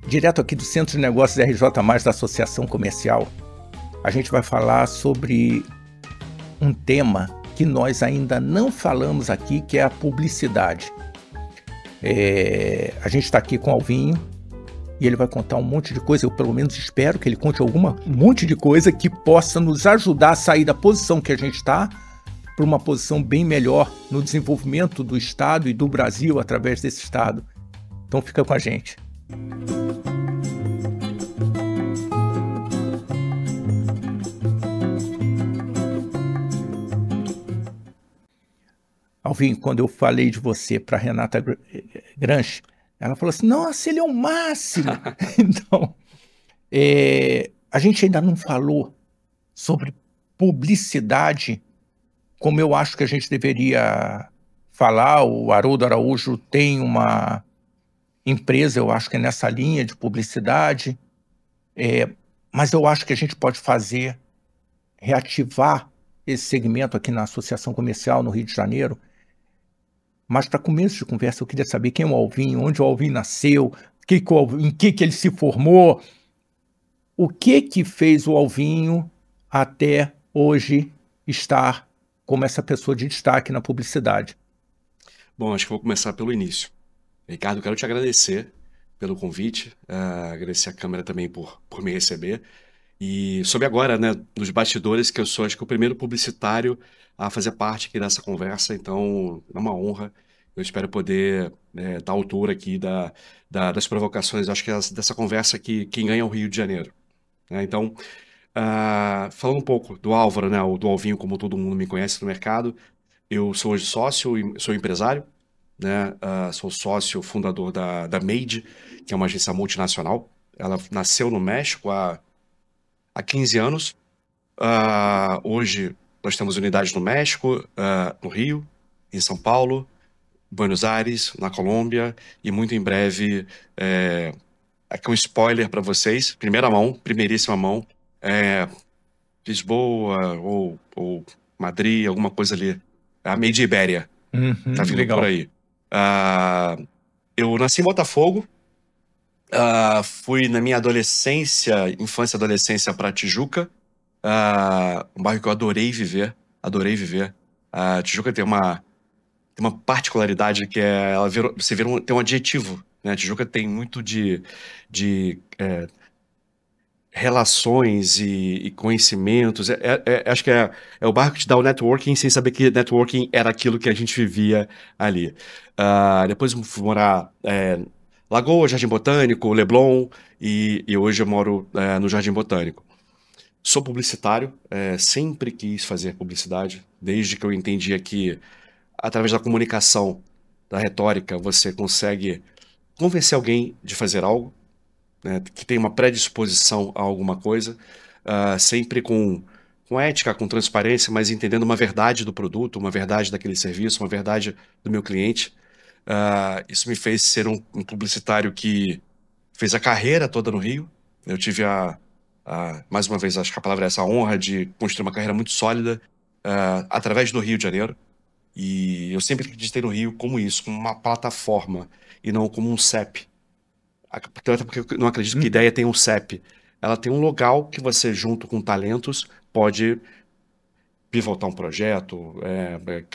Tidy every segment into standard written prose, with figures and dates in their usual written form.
Direto aqui do Centro de Negócios RJ+, da Associação Comercial, a gente vai falar sobre um tema que nós ainda não falamos aqui, que é a publicidade. A gente está aqui com o Alvinho e ele vai contar um monte de coisa, eu pelo menos espero que ele conte um monte de coisa que possa nos ajudar a sair da posição que a gente está para uma posição bem melhor no desenvolvimento do Estado e do Brasil através desse Estado. Então fica com a gente. Alvinho, quando eu falei de você para Renata Granchi, ela falou assim, nossa, ele é o máximo. Então, a gente ainda não falou sobre publicidade como eu acho que a gente deveria falar. O Haroldo Araújo tem uma empresa, eu acho que é nessa linha de publicidade, mas eu acho que a gente pode reativar esse segmento aqui na Associação Comercial no Rio de Janeiro. Mas para começo de conversa eu queria saber quem é o Alvinho, onde o Alvinho nasceu, em que ele se formou, o que fez o Alvinho até hoje estar como essa pessoa de destaque na publicidade. Bom, acho que vou começar pelo início. Ricardo, quero te agradecer pelo convite, agradecer a câmera também por me receber. E soube agora, né, nos bastidores, que eu sou, acho que, o primeiro publicitário a fazer parte aqui dessa conversa, então é uma honra. Eu espero poder dar altura aqui das provocações, acho que dessa conversa que quem ganha é o Rio de Janeiro. Então, falando um pouco do Álvaro, né, do Alvinho, como todo mundo me conhece no mercado, eu sou hoje sócio, sou empresário, né, sou sócio fundador da Made, que é uma agência multinacional. Ela nasceu no México há 15 anos. Hoje nós temos unidades no México, no Rio, em São Paulo, Buenos Aires, na Colômbia, e muito em breve, aqui um spoiler para vocês, primeiríssima mão, Lisboa ou Madrid, alguma coisa ali, a Made Ibéria, tá vindo legal. Por aí. Eu nasci em Botafogo, fui na minha infância e adolescência para Tijuca, um bairro que eu adorei viver. Tijuca tem uma particularidade que tem um adjetivo, né? Tijuca tem muito de relações e conhecimentos. Acho que é o bairro que te dá o networking sem saber que networking era aquilo que a gente vivia ali. Depois eu fui morar Lagoa, Jardim Botânico, Leblon, e hoje eu moro no Jardim Botânico. Sou publicitário, sempre quis fazer publicidade, desde que eu entendia que, através da comunicação, da retórica, você consegue convencer alguém de fazer algo, né, que tem uma predisposição a alguma coisa, sempre com ética, com transparência, mas entendendo uma verdade do produto, uma verdade daquele serviço, uma verdade do meu cliente. Isso me fez ser um publicitário que fez a carreira toda no Rio. Eu tive mais uma vez, acho que a palavra é essa, a honra de construir uma carreira muito sólida através do Rio de Janeiro. E eu sempre acreditei no Rio como isso, como uma plataforma e não como um CEP. Até porque eu não acredito que a ideia tenha um CEP. Ela tem um local que você, junto com talentos, pode pivotar um projeto,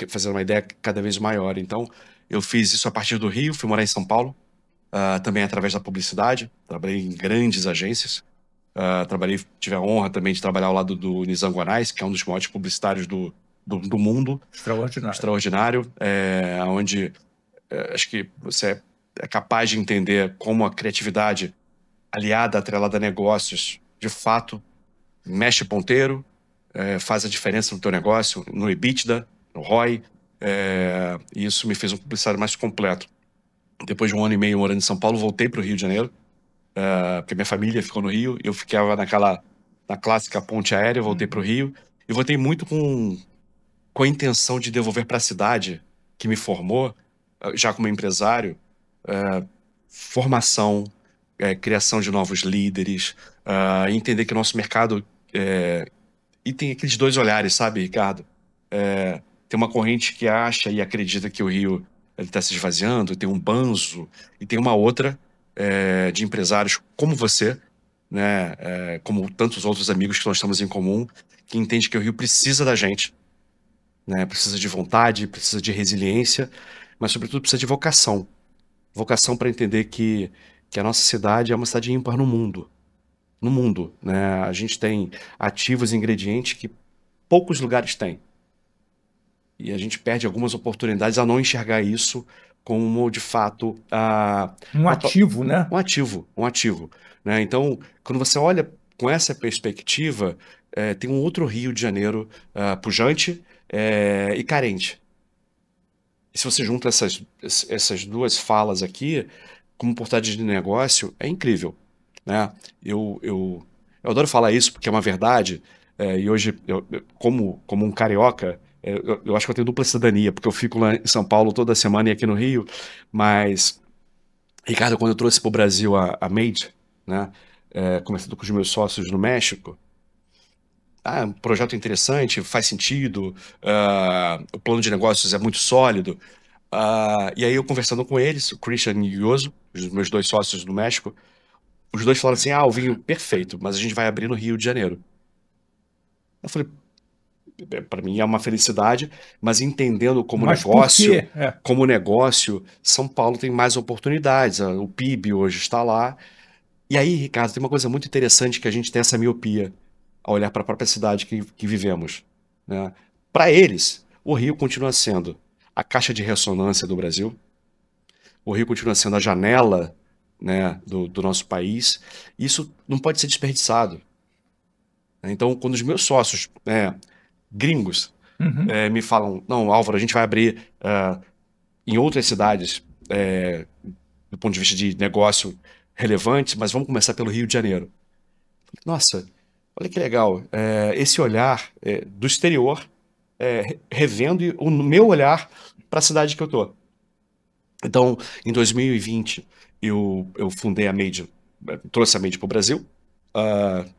fazer uma ideia cada vez maior. Então, eu fiz isso a partir do Rio, fui morar em São Paulo, também através da publicidade. Trabalhei em grandes agências. Tive a honra também de trabalhar ao lado do Nizam Guanais, que é um dos maiores publicitários do mundo. Extraordinário. Onde acho que você é capaz de entender como a criatividade aliada, atrelada a negócios, de fato, mexe ponteiro, faz a diferença no teu negócio, no EBITDA, no ROI, e isso me fez um publicitário mais completo. Depois de 1 ano e meio morando em São Paulo, voltei para o Rio de Janeiro, porque minha família ficou no Rio, eu ficava na clássica ponte aérea, voltei para o Rio, e voltei muito com a intenção de devolver para a cidade que me formou, já como empresário, formação, criação de novos líderes, entender que o nosso mercado... e tem aqueles dois olhares, sabe, Ricardo? Tem uma corrente que acha e acredita que o Rio está se esvaziando, tem um banzo, e tem uma outra de empresários como você, né, como tantos outros amigos que nós temos em comum, que entende que o Rio precisa da gente, né, precisa de vontade, precisa de resiliência, mas sobretudo precisa de vocação. Vocação para entender que a nossa cidade é uma cidade ímpar no mundo. No mundo, né? A gente tem ativos e ingredientes que poucos lugares têm. E a gente perde algumas oportunidades a não enxergar isso como, de fato, Um ativo, né? um ativo, né? Então, quando você olha com essa perspectiva, tem um outro Rio de Janeiro pujante e carente. E se você junta essas duas falas aqui, como oportunidade de negócio, é incrível, né? Eu adoro falar isso porque é uma verdade, e hoje, como um carioca, eu acho que eu tenho dupla cidadania, porque eu fico lá em São Paulo toda semana e aqui no Rio, mas, Ricardo, quando eu trouxe para o Brasil a Made, né, conversando com os meus sócios no México, um projeto interessante, faz sentido, o plano de negócios é muito sólido. E aí eu conversando com eles, o Christian e o Yoso, os meus dois sócios do México, os dois falaram assim, o vinho perfeito, mas a gente vai abrir no Rio de Janeiro. Eu falei, para mim é uma felicidade, mas entendendo Mas por quê? como negócio, São Paulo tem mais oportunidades, o PIB hoje está lá. E aí, Ricardo, tem uma coisa muito interessante que a gente tem essa miopia ao olhar para a própria cidade que vivemos, né? Para eles, o Rio continua sendo a caixa de ressonância do Brasil, o Rio continua sendo a janela, né, do nosso país. Isso não pode ser desperdiçado. Então, quando os meus sócios gringos me falam, não, Álvaro, a gente vai abrir em outras cidades do ponto de vista de negócio relevantes, mas vamos começar pelo Rio de Janeiro. Nossa, olha que legal, esse olhar do exterior revendo o meu olhar para a cidade que eu tô. Então, em 2020, eu fundei a Made, trouxe a Made para o Brasil,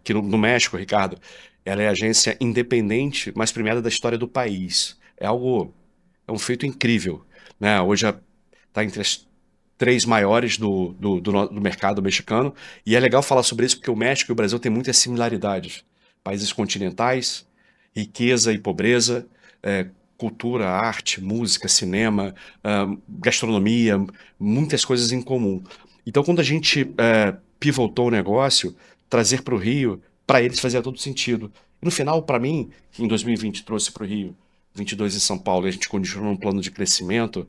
que no México, Ricardo, ela é a agência independente mais premiada da história do país. É um feito incrível, né? Hoje está entre as três maiores do mercado mexicano, e é legal falar sobre isso porque o México e o Brasil têm muitas similaridades. Países continentais, riqueza e pobreza, cultura, arte, música, cinema, gastronomia, muitas coisas em comum. Então, quando a gente pivotou o negócio, trazer para o Rio, para eles fazia todo sentido. E no final, para mim, que em 2020 trouxe para o Rio, 22 em São Paulo, e a gente continuou num plano de crescimento,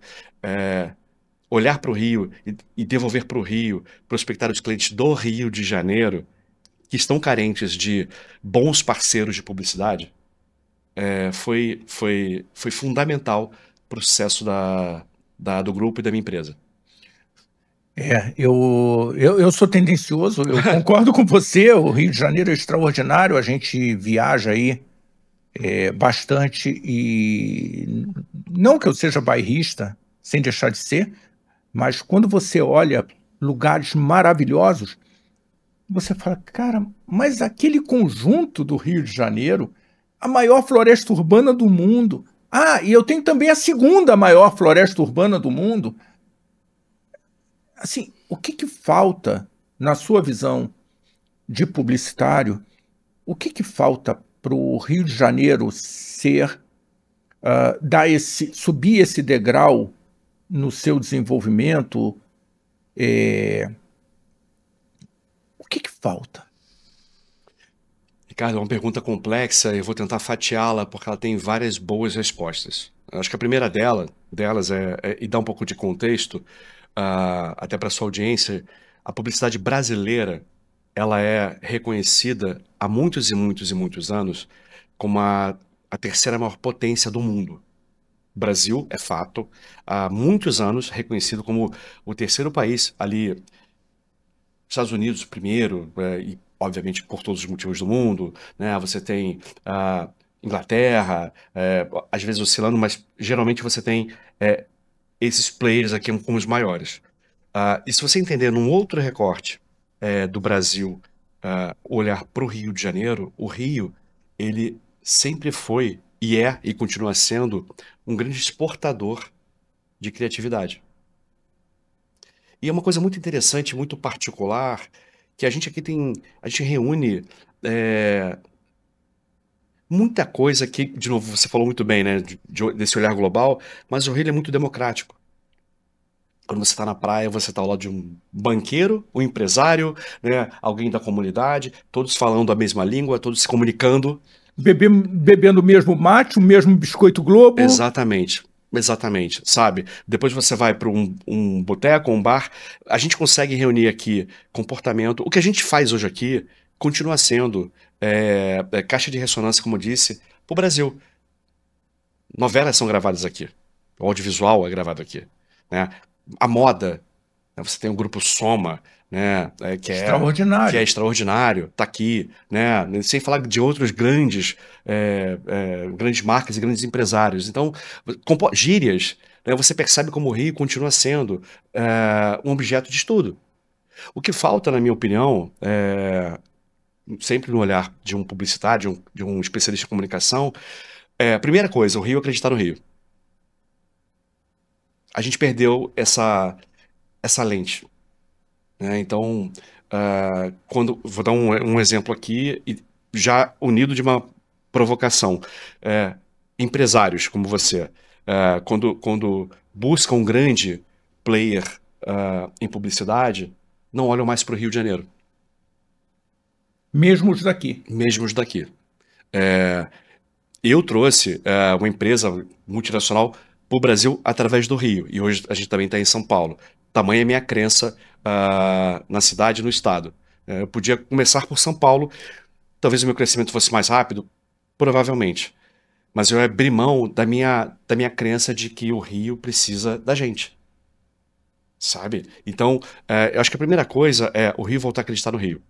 olhar para o Rio e devolver para o Rio, prospectar os clientes do Rio de Janeiro, que estão carentes de bons parceiros de publicidade, foi fundamental para o sucesso do grupo e da minha empresa. Eu sou tendencioso, eu concordo com você, o Rio de Janeiro é extraordinário, a gente viaja aí bastante e não que eu seja bairrista, sem deixar de ser, mas quando você olha lugares maravilhosos, você fala, cara, mas aquele conjunto do Rio de Janeiro, a maior floresta urbana do mundo. E eu tenho também a segunda maior floresta urbana do mundo. Assim, o que falta, na sua visão de publicitário, o que falta para o Rio de Janeiro subir esse degrau no seu desenvolvimento? O que falta? Ricardo, é uma pergunta complexa, eu vou tentar fatiá-la porque ela tem várias boas respostas. Eu acho que a primeira delas e dar um pouco de contexto, até para sua audiência, a publicidade brasileira, ela é reconhecida há muitos e muitos e muitos anos como a terceira maior potência do mundo. O Brasil, é fato, há muitos anos reconhecido como o terceiro país ali, Estados Unidos primeiro, e obviamente por todos os motivos do mundo, né? Você tem Inglaterra, às vezes oscilando, mas geralmente você tem esses players aqui como os maiores. E se você entender num outro recorte do Brasil, olhar para o Rio de Janeiro, o Rio, ele sempre foi e continua sendo um grande exportador de criatividade. E é uma coisa muito interessante, muito particular, que a gente aqui a gente reúne muita coisa que, de novo, você falou muito bem, né, desse olhar global, mas o Rio ele é muito democrático. Quando você está na praia, você está ao lado de um banqueiro, um empresário, né, alguém da comunidade, todos falando a mesma língua, todos se comunicando. Bebendo o mesmo mate, o mesmo biscoito Globo. Exatamente. Exatamente, sabe? Depois você vai para um boteco, um bar, a gente consegue reunir aqui comportamento. O que a gente faz hoje aqui continua sendo caixa de ressonância, como eu disse, para o Brasil. Novelas são gravadas aqui, o audiovisual é gravado aqui, né? A moda, né? Você tem o grupo Soma, né? Que é Extraordinário. extraordinário, tá aqui, né? Sem falar de outros grandes marcas e grandes empresários. Então, gírias, né? Você percebe como o Rio continua sendo um objeto de estudo. O que falta, na minha opinião, sempre no olhar de um publicitário, de um especialista em comunicação, primeira coisa, o Rio acreditar no Rio. A gente perdeu essa lente, né? Então, vou dar um exemplo aqui, já unido de uma provocação. Empresários como você, quando buscam um grande player em publicidade, não olham mais para o Rio de Janeiro. Mesmo os daqui. Mesmo os daqui. Eu trouxe uma empresa multinacional para o Brasil através do Rio, e hoje a gente também está em São Paulo. Tamanha é minha crença na cidade e no estado. Eu podia começar por São Paulo, talvez o meu crescimento fosse mais rápido, provavelmente. Mas eu abri mão da minha crença de que o Rio precisa da gente. Sabe? Então, eu acho que a primeira coisa é o Rio voltar a acreditar no Rio.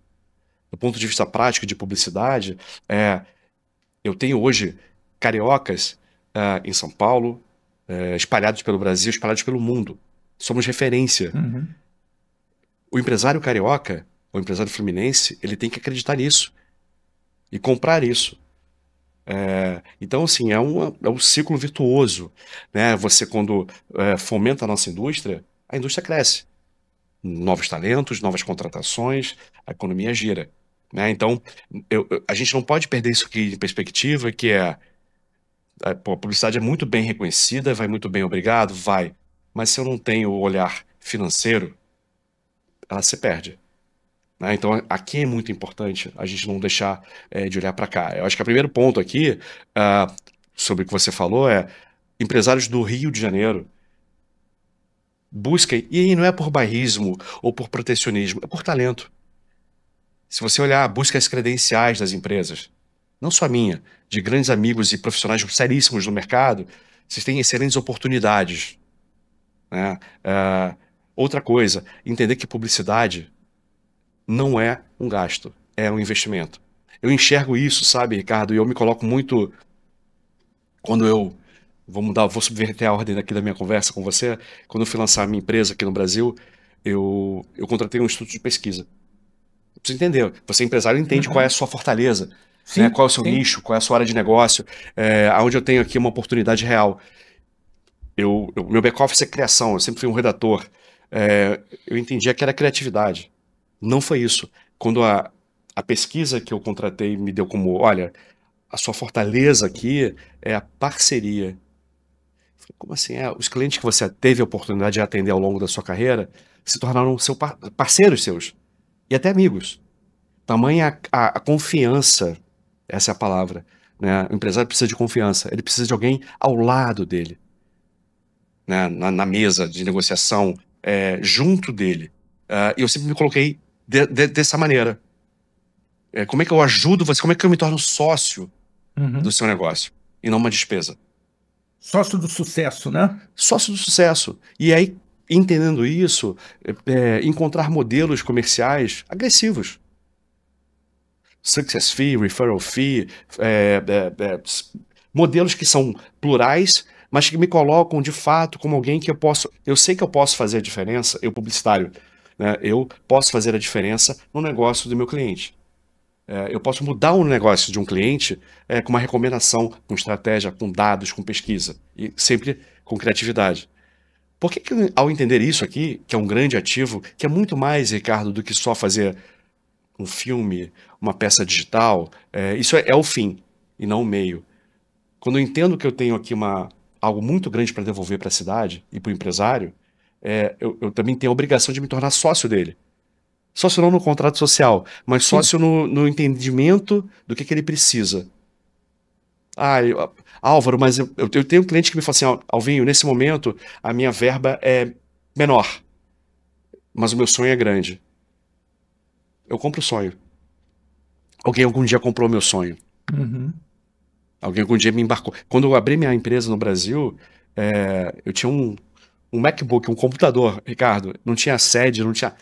Do ponto de vista prático de publicidade, eu tenho hoje cariocas em São Paulo, espalhados pelo Brasil, espalhados pelo mundo. Somos referência. Uhum. O empresário carioca, o empresário fluminense, ele tem que acreditar nisso e comprar isso. Então, assim, é um ciclo virtuoso, né? Você, quando fomenta a nossa indústria, a indústria cresce. Novos talentos, novas contratações, a economia gira, né? Então, a gente não pode perder isso aqui de perspectiva, que a publicidade é muito bem reconhecida, vai muito bem, obrigado, vai. Mas se eu não tenho o olhar financeiro, ela se perde, né? Então, aqui é muito importante a gente não deixar de olhar para cá. Eu acho que o primeiro ponto aqui, sobre o que você falou, empresários do Rio de Janeiro busquem, e aí não é por bairrismo ou por protecionismo, é por talento. Se você olhar, busca as credenciais das empresas, não só a minha, de grandes amigos e profissionais seríssimos no mercado, vocês têm excelentes oportunidades, né? Outra coisa, entender que publicidade não é um gasto, é um investimento. Eu enxergo isso, sabe, Ricardo, e eu me coloco muito quando eu vou subverter a ordem daqui da minha conversa com você. Quando eu fui lançar a minha empresa aqui no Brasil, eu contratei um instituto de pesquisa. Você entendeu? Você empresário entende qual é a sua fortaleza, né? Sim, Qual é o seu sim. nicho, qual é a sua área de negócio, aonde eu tenho aqui uma oportunidade real. Meu back-office é criação, eu sempre fui um redator. Eu entendia que era criatividade. Não foi isso. Quando a pesquisa que eu contratei me deu como, olha, a sua fortaleza aqui é a parceria. Como assim? Os clientes que você teve a oportunidade de atender ao longo da sua carreira se tornaram parceiros seus e até amigos. Tamanha a confiança, essa é a palavra, né? O empresário precisa de confiança, ele precisa de alguém ao lado dele, né? Na mesa de negociação, junto dele. E eu sempre me coloquei dessa maneira. Como é que eu ajudo você? Como é que eu me torno sócio do seu negócio e não uma despesa? Sócio do sucesso, né? Sócio do sucesso. E aí, entendendo isso, encontrar modelos comerciais agressivos. Success fee, referral fee, modelos que são plurais, mas que me colocam de fato como alguém que eu sei que eu posso fazer a diferença, eu publicitário, né? Eu posso fazer a diferença no negócio do meu cliente. Eu posso mudar o negócio de um cliente com uma recomendação, com estratégia, com dados, com pesquisa, e sempre com criatividade. Por que ao entender isso aqui, que é um grande ativo, que é muito mais, Ricardo, do que só fazer um filme, uma peça digital, isso é o fim e não o meio. Quando eu entendo que eu tenho aqui algo muito grande para devolver para a cidade e para o empresário, eu também tenho a obrigação de me tornar sócio dele. Sócio não no contrato social, mas Sim. sócio no entendimento do que ele precisa. Álvaro, mas eu tenho um cliente que me fala assim, Alvinho, nesse momento a minha verba é menor, mas o meu sonho é grande. Eu compro o sonho. Alguém algum dia comprou o meu sonho. Uhum. Alguém algum dia me embarcou. Quando eu abri minha empresa no Brasil, eu tinha um MacBook, um computador, Ricardo. Não tinha sede, não tinha...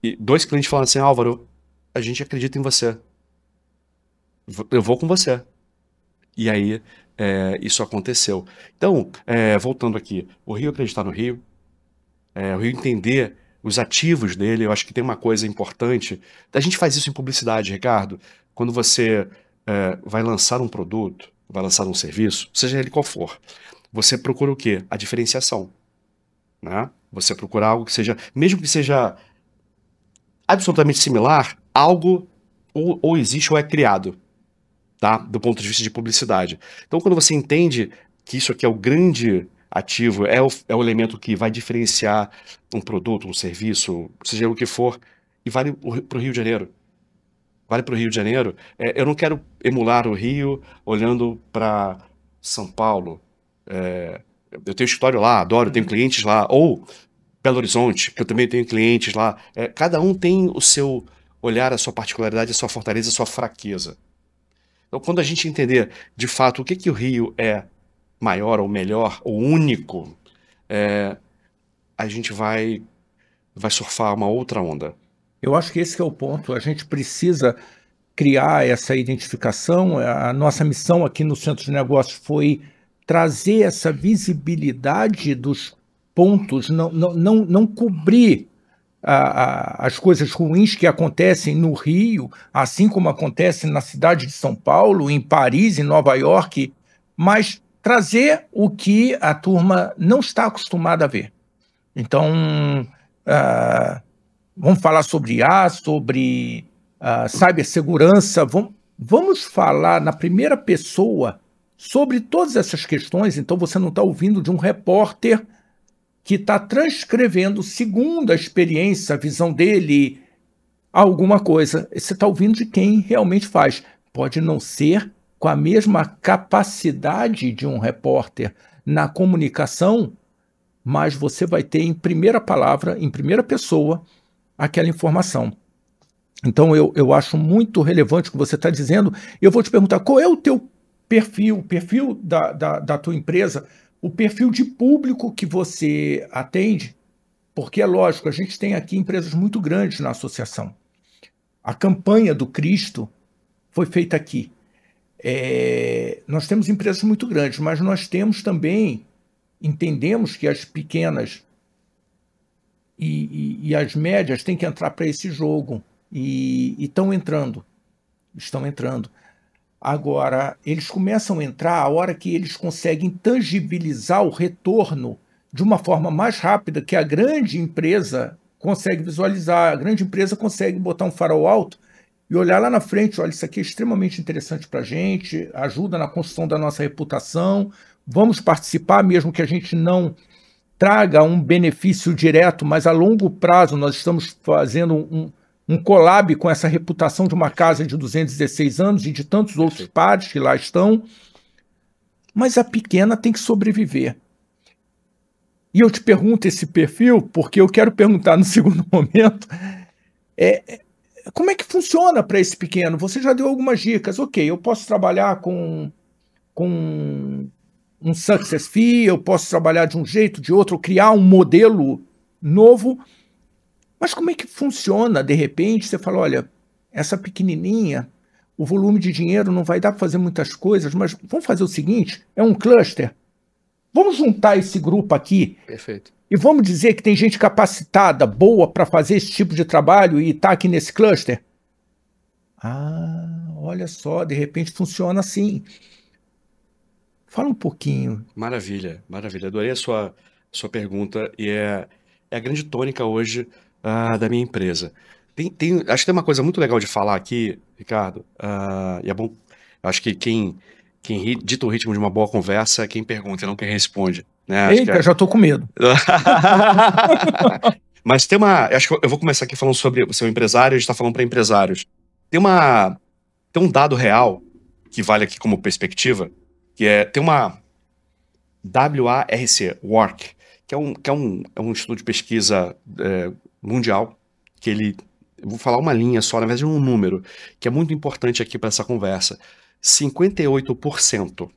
E 2 clientes falaram assim, Álvaro, a gente acredita em você. Eu vou com você. E aí, isso aconteceu. Então, voltando aqui, o Rio acreditar no Rio, o Rio entender os ativos dele, eu acho que tem uma coisa importante. A gente faz isso em publicidade, Ricardo. Quando você vai lançar um produto, vai lançar um serviço, seja ele qual for, você procura o quê? A diferenciação, né? Você procura algo que seja, mesmo que seja absolutamente similar, algo ou existe ou é criado, tá? Do ponto de vista de publicidade. Então, quando você entende que isso aqui é o grande ativo, é o elemento que vai diferenciar um produto, um serviço, seja o que for, e vale para o Rio de Janeiro. Vale para o Rio de Janeiro. Eu não quero emular o Rio olhando para São Paulo. Eu tenho escritório lá, adoro, tenho clientes lá. Ou Belo Horizonte, que eu também tenho clientes lá. Cada um tem o seu olhar, a sua particularidade, a sua fortaleza, a sua fraqueza. Então, quando a gente entender de fato o que o Rio é maior ou melhor ou único, a gente vai surfar uma outra onda. Eu acho que esse que é o ponto. A gente precisa criar essa identificação. A nossa missão aqui no Centro de Negócios foi trazer essa visibilidade dos pontos, não cobrir as coisas ruins que acontecem no Rio, assim como acontecem na cidade de São Paulo, em Paris, em Nova York, mas trazer o que a turma não está acostumada a ver. Então, vamos falar sobre IA, sobre cibersegurança, vamos falar na primeira pessoa sobre todas essas questões. Então, você não está ouvindo de um repórter que está transcrevendo, segundo a experiência, a visão dele, alguma coisa. Você está ouvindo de quem realmente faz. Pode não ser com a mesma capacidade de um repórter na comunicação, mas você vai ter em primeira palavra, em primeira pessoa, aquela informação. Então, eu acho muito relevante o que você está dizendo. Eu vou te perguntar, qual é o teu perfil, o perfil da tua empresa, o perfil de público que você atende? Porque é lógico, a gente tem aqui empresas muito grandes na associação. A campanha do Cristo foi feita aqui. Nós temos empresas muito grandes, mas nós temos também, entendemos que as pequenas e as médias têm que entrar para esse jogo. E estão entrando. Agora, eles começam a entrar a hora que eles conseguem tangibilizar o retorno de uma forma mais rápida que a grande empresa consegue visualizar. A grande empresa consegue botar um farol alto e olhar lá na frente, olha, isso aqui é extremamente interessante para a gente, ajuda na construção da nossa reputação, vamos participar, mesmo que a gente não traga um benefício direto, mas a longo prazo nós estamos fazendo um collab com essa reputação de uma casa de 216 anos e de tantos outros pares que lá estão, mas a pequena tem que sobreviver. E eu te pergunto esse perfil, porque eu quero perguntar no segundo momento, como é que funciona para esse pequeno? Você já deu algumas dicas, ok, eu posso trabalhar com um success fee, eu posso trabalhar de um jeito, de outro, criar um modelo novo. Mas como é que funciona? De repente, você fala, olha, essa pequenininha, o volume de dinheiro não vai dar para fazer muitas coisas, mas vamos fazer o seguinte, é um cluster. Vamos juntar esse grupo aqui. Perfeito. E vamos dizer que tem gente capacitada, boa para fazer esse tipo de trabalho e está aqui nesse cluster? Olha só, de repente funciona assim. Fala um pouquinho. Maravilha, maravilha. Adorei a sua sua pergunta e é a grande tônica hoje da minha empresa. Acho que tem uma coisa muito legal de falar aqui, Ricardo, e é bom, acho que quem dita o ritmo de uma boa conversa é quem pergunta e não quem responde, né? Acho que Eita, já tô com medo. Mas acho que eu vou começar aqui falando sobre o seu empresário, a gente está falando para empresários. Tem um dado real que vale aqui como perspectiva, tem uma WARC, que é um estudo de pesquisa mundial, eu vou falar uma linha só, na verdade um número, que é muito importante aqui para essa conversa. 58%,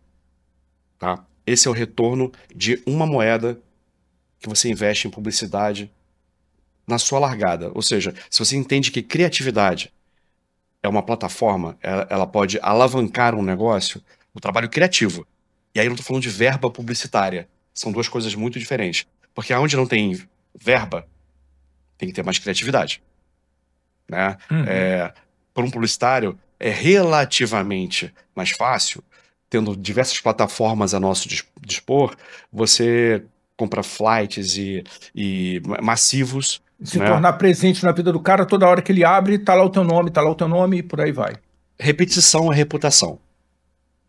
tá? Esse é o retorno de uma moeda que você investe em publicidade na sua largada. Ou seja, se você entende que criatividade é uma plataforma, ela pode alavancar um negócio, o trabalho criativo. E aí eu não estou falando de verba publicitária. São duas coisas muito diferentes. Porque onde não tem verba, tem que ter mais criatividade. Né? Para um publicitário, é relativamente mais fácil, tendo diversas plataformas a nosso dispor, você compra flights e massivos. Se tornar presente na vida do cara, toda hora que ele abre, tá lá o teu nome e por aí vai. Repetição é reputação.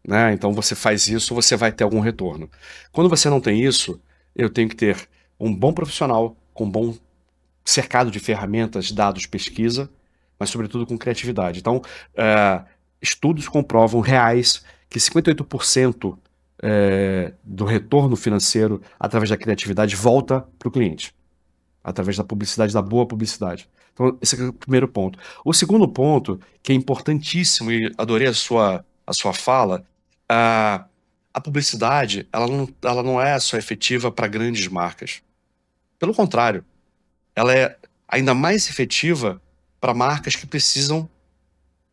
Né? Então você faz isso, você vai ter algum retorno. Quando você não tem isso, eu tenho que ter um bom profissional, com um bom cercado de ferramentas, dados, pesquisa, mas sobretudo com criatividade. Então, estudos comprovam reais que 58% do retorno financeiro através da criatividade volta para o cliente, através da publicidade, da boa publicidade. Então, esse é o primeiro ponto. O segundo ponto, que é importantíssimo, e adorei a sua fala, a publicidade ela não é só efetiva para grandes marcas. Pelo contrário, ela é ainda mais efetiva para marcas que precisam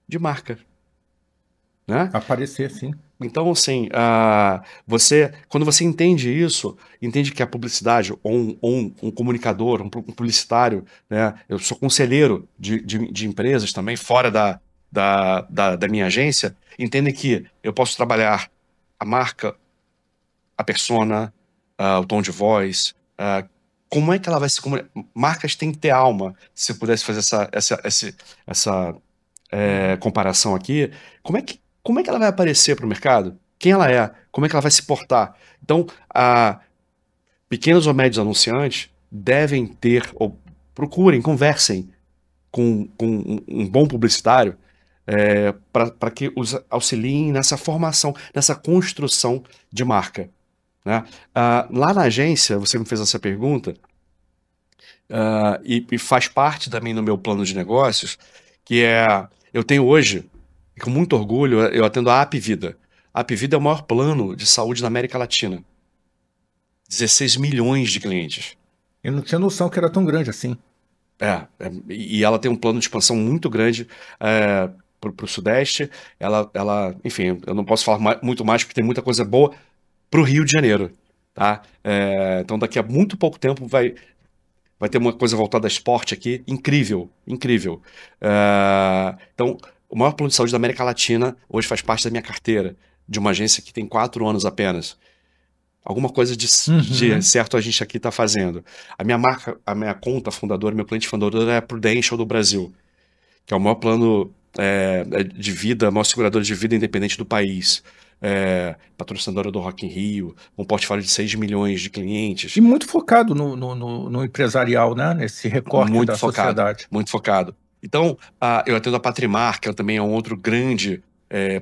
de marca. Né? Aparecer, sim. Então, assim, quando você entende isso, entende que a publicidade, ou um comunicador, um publicitário, né? Eu sou conselheiro de empresas também, fora da minha agência, entendem que eu posso trabalhar a marca, a persona, o tom de voz, como é que ela vai se comunicar? Marcas têm que ter alma. Se eu pudesse fazer essa comparação aqui, como é que ela vai aparecer para o mercado? Quem ela é? Como é que ela vai se portar? Então, pequenos ou médios anunciantes devem ter, ou procurem, conversem com um bom publicitário para que os auxiliem nessa formação, nessa construção de marca. Né? Lá na agência, você me fez essa pergunta, e faz parte também no meu plano de negócios, que eu tenho hoje, com muito orgulho, eu atendo a Apvida. A Apvida é o maior plano de saúde na América Latina. 16 milhões de clientes. Eu não tinha noção que era tão grande assim. E ela tem um plano de expansão muito grande para o Sudeste. Enfim, eu não posso falar muito mais porque tem muita coisa boa para o Rio de Janeiro. Tá? Então daqui a muito pouco tempo vai ter uma coisa voltada a esporte aqui, incrível, incrível. Então, o maior plano de saúde da América Latina hoje faz parte da minha carteira, de uma agência que tem 4 anos apenas. Alguma coisa de certo a gente aqui está fazendo. A minha marca, a minha conta fundadora, meu cliente fundador é a Prudential do Brasil, que é o maior plano de vida, a maior seguradora de vida independente do país. Patrocinadora do Rock in Rio, um portfólio de 6 milhões de clientes. E muito focado no empresarial, né? Nesse recorte muito da sociedade. Muito focado. Então, eu atendo a Patrimar, que também é um outro grande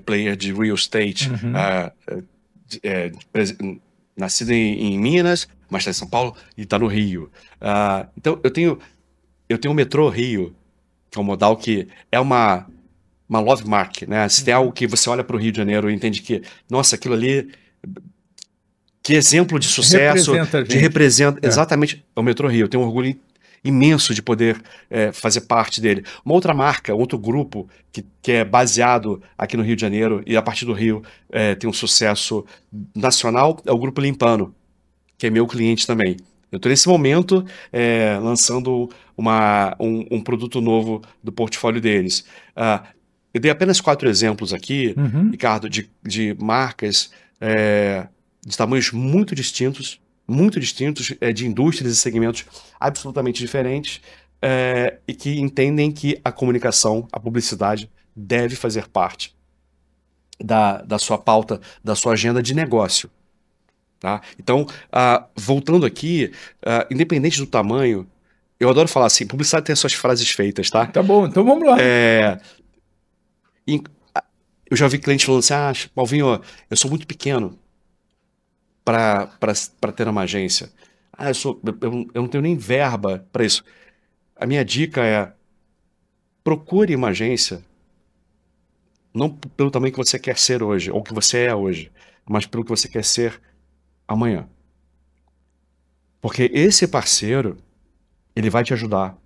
player de real estate, nascido em Minas, mas está em São Paulo e está no Rio. Então, eu tenho o Metrô Rio, que é um modal que é uma love mark, né? Se tem algo que você olha para o Rio de Janeiro e entende que, nossa, aquilo ali, que exemplo de sucesso, representa exatamente o Metrô Rio. Eu tenho um orgulho imenso de poder fazer parte dele. Uma outra marca, outro grupo que é baseado aqui no Rio de Janeiro e a partir do Rio tem um sucesso nacional, é o Grupo Limpano, que é meu cliente também. Eu estou nesse momento lançando um produto novo do portfólio deles. Eu dei apenas 4 exemplos aqui, Ricardo, de marcas de tamanhos muito distintos, muito distintos, de indústrias e segmentos absolutamente diferentes, e que entendem que a comunicação, a publicidade, deve fazer parte da sua pauta, da sua agenda de negócio. Tá? Então, voltando aqui, independente do tamanho, eu adoro falar assim, publicidade tem as suas frases feitas, tá? Tá bom, então vamos lá. Eu já vi clientes falando assim, Malvinho, eu sou muito pequeno para ter uma agência. Eu não tenho nem verba para isso. A minha dica é, procure uma agência, não pelo tamanho que você quer ser hoje, ou que você é hoje, mas pelo que você quer ser amanhã. Porque esse parceiro, ele vai te ajudar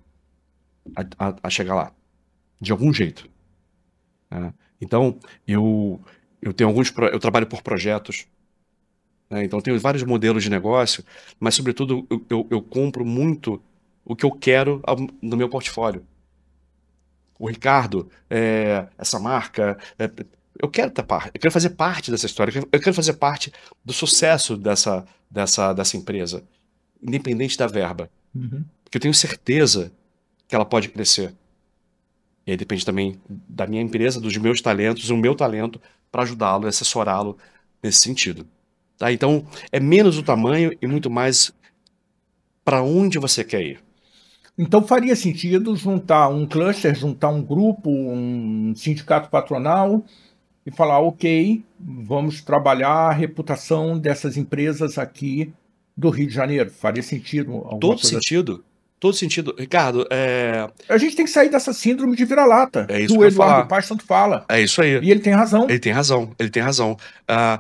a chegar lá, de algum jeito. Né? Então, eu tenho eu trabalho por projetos, né? Então eu tenho vários modelos de negócio, mas sobretudo eu compro muito o que eu quero no meu portfólio. O Ricardo, essa marca, eu quero fazer parte dessa história, eu quero fazer parte do sucesso dessa empresa, independente da verba. Uhum. Porque eu tenho certeza que ela pode crescer. E aí depende também da minha empresa, dos meus talentos, o meu talento para ajudá-lo, assessorá-lo nesse sentido. Tá? Então, é menos o tamanho e muito mais para onde você quer ir. Então faria sentido juntar um cluster, juntar um grupo, um sindicato patronal e falar, ok, vamos trabalhar a reputação dessas empresas aqui do Rio de Janeiro. Faria sentido? Todo sentido. Todo sentido. Ricardo, a gente tem que sair dessa síndrome de vira-lata, é isso que o Eduardo Paes tanto fala. É isso aí. E ele tem razão. Ele tem razão, ele tem razão.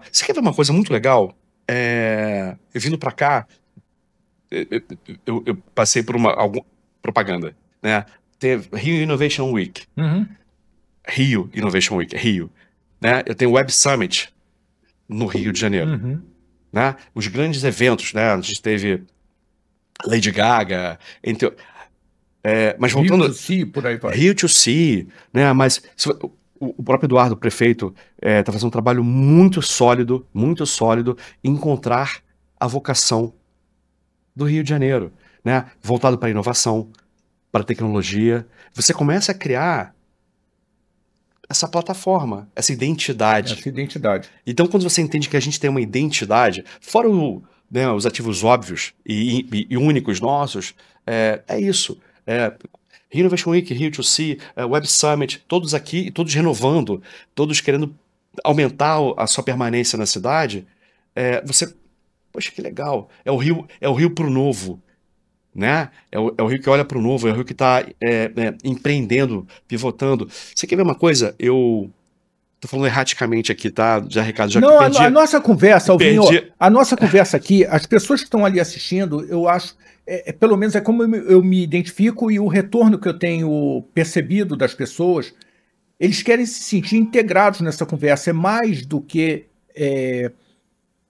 Você quer ver uma coisa muito legal? Eu vindo para cá, eu passei por alguma propaganda, né? Teve Rio Innovation Week. Uhum. Rio Innovation Week, Rio. Né? Eu tenho Web Summit no Rio de Janeiro. Uhum. Né? Os grandes eventos, né? A gente teve Lady Gaga, mas voltando... Rio to See, por aí vai. Rio to See, né? Mas o próprio Eduardo, o prefeito, está fazendo um trabalho muito sólido em encontrar a vocação do Rio de Janeiro, né? Voltado para a inovação, para a tecnologia. Você começa a criar essa plataforma, essa identidade. Então, quando você entende que a gente tem uma identidade, fora os ativos óbvios e únicos nossos, é isso. Rio Innovation Week, Rio to See, Web Summit, todos aqui, todos renovando, todos querendo aumentar a sua permanência na cidade, poxa, que legal, é o Rio pro novo, né? É o Rio que olha pro novo, é o Rio que está empreendendo, pivotando. Você quer ver uma coisa? Eu tô falando erraticamente aqui, tá? Já, Ricardo, já não, perdi. A nossa conversa, Alvinho, a nossa conversa aqui, as pessoas que estão ali assistindo, eu acho, pelo menos é como eu me identifico e o retorno que eu tenho percebido das pessoas, eles querem se sentir integrados nessa conversa. É mais do que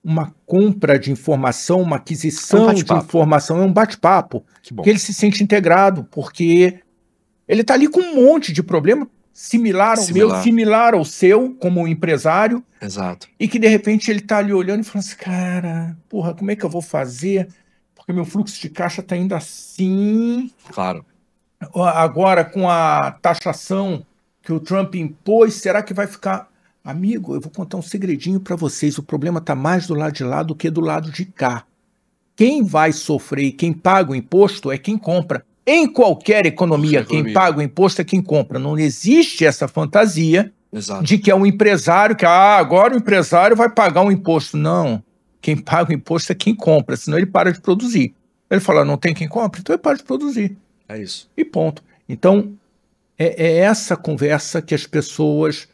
uma compra de informação, uma aquisição de informação, é um bate-papo. Que ele se sente integrado, porque ele está ali com um monte de problema similar ao meu, similar ao seu, como empresário. Exato. E que, de repente, ele está ali olhando e falando assim, cara, porra, como é que eu vou fazer? Porque meu fluxo de caixa está indo assim. Claro. Agora, com a taxação que o Trump impôs, será que vai ficar... Amigo, eu vou contar um segredinho para vocês. O problema está mais do lado de lá do que do lado de cá. Quem vai sofrer e quem paga o imposto é quem compra. Em qualquer economia, quem paga o imposto é quem compra. Não existe essa fantasia de que é um empresário que agora o empresário vai pagar um imposto. Não. Quem paga o imposto é quem compra, senão ele para de produzir. Ele fala, não tem quem compra, então ele para de produzir. É isso. E ponto. Então, é essa conversa que as pessoas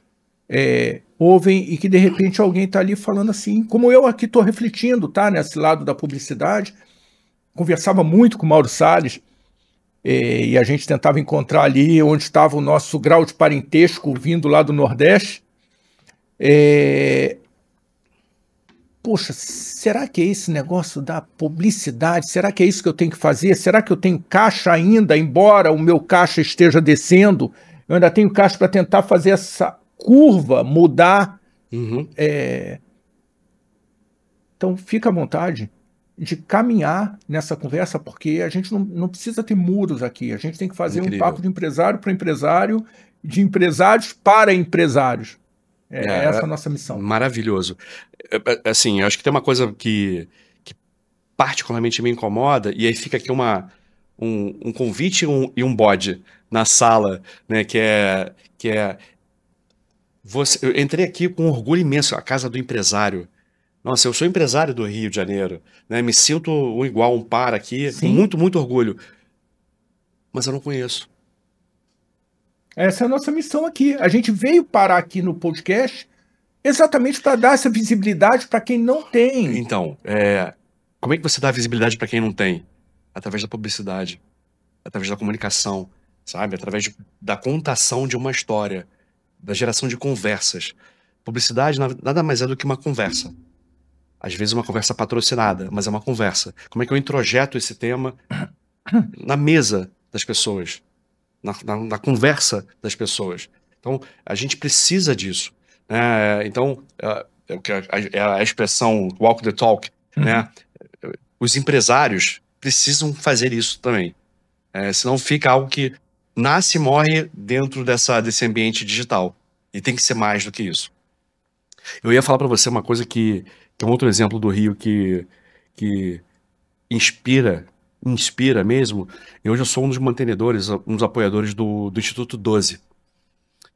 ouvem e que, de repente, alguém está ali falando assim, como eu aqui estou refletindo, tá, nesse lado da publicidade. Conversava muito com o Mauro Salles, e a gente tentava encontrar ali onde estava o nosso grau de parentesco vindo lá do Nordeste. Poxa, será que é esse negócio da publicidade? Será que é isso que eu tenho que fazer? Será que eu tenho caixa ainda, embora o meu caixa esteja descendo? Eu ainda tenho caixa para tentar fazer essa curva mudar. Uhum. Então, fica à vontade. de caminhar nessa conversa, porque a gente não precisa ter muros aqui. A gente tem que fazer um papo de empresário para empresário, de empresários para empresários. Essa é a nossa missão. Maravilhoso. Assim, eu acho que tem uma coisa que particularmente me incomoda, e aí fica aqui um convite e um bode na sala, né, que é eu entrei aqui com orgulho imenso, a casa do empresário. Nossa, eu sou empresário do Rio de Janeiro, né? Me sinto um igual, um par aqui, com muito, muito orgulho. Mas eu não conheço. Essa é a nossa missão aqui. A gente veio parar aqui no podcast exatamente para dar essa visibilidade para quem não tem. Então, como é que você dá visibilidade para quem não tem? Através da publicidade, através da comunicação, sabe? Através da contação de uma história, da geração de conversas. Publicidade nada mais é do que uma conversa. Às vezes uma conversa patrocinada, mas é uma conversa. Como é que eu introjeto esse tema na mesa das pessoas, na conversa das pessoas? Então, a gente precisa disso. Então, é a expressão walk the talk, né? Os empresários precisam fazer isso também. Senão fica algo que nasce e morre dentro desse ambiente digital. E tem que ser mais do que isso. Eu ia falar para você uma coisa que é um outro exemplo do Rio que inspira mesmo. E hoje eu sou um dos mantenedores, um dos apoiadores do Instituto 12,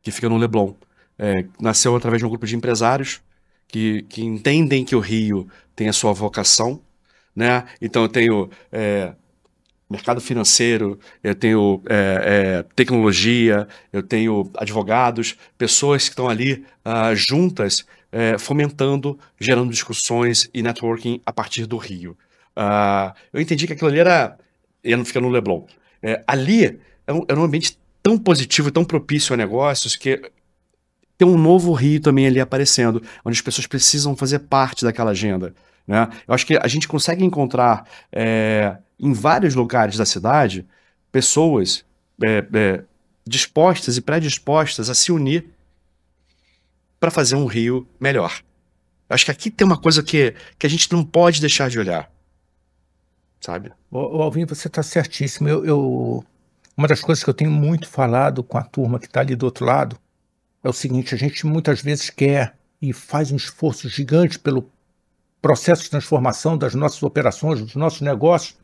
que fica no Leblon. Nasceu através de um grupo de empresários que entendem que o Rio tem a sua vocação, né? Então eu tenho mercado financeiro, eu tenho tecnologia, eu tenho advogados, pessoas que estão ali juntas, fomentando, gerando discussões e networking a partir do Rio. Eu entendi que aquilo ali fica no Leblon. Ali era um ambiente tão positivo, tão propício a negócios, que tem um novo Rio também ali aparecendo, onde as pessoas precisam fazer parte daquela agenda, né? Eu acho que a gente consegue encontrar em vários lugares da cidade pessoas dispostas e predispostas a se unir para fazer um Rio melhor. Eu acho que aqui tem uma coisa que a gente não pode deixar de olhar, sabe? Alvin, você está certíssimo. Uma das coisas que eu tenho muito falado com a turma que está ali do outro lado é o seguinte: a gente muitas vezes quer e faz um esforço gigante pelo processo de transformação das nossas operações, dos nossos negócios,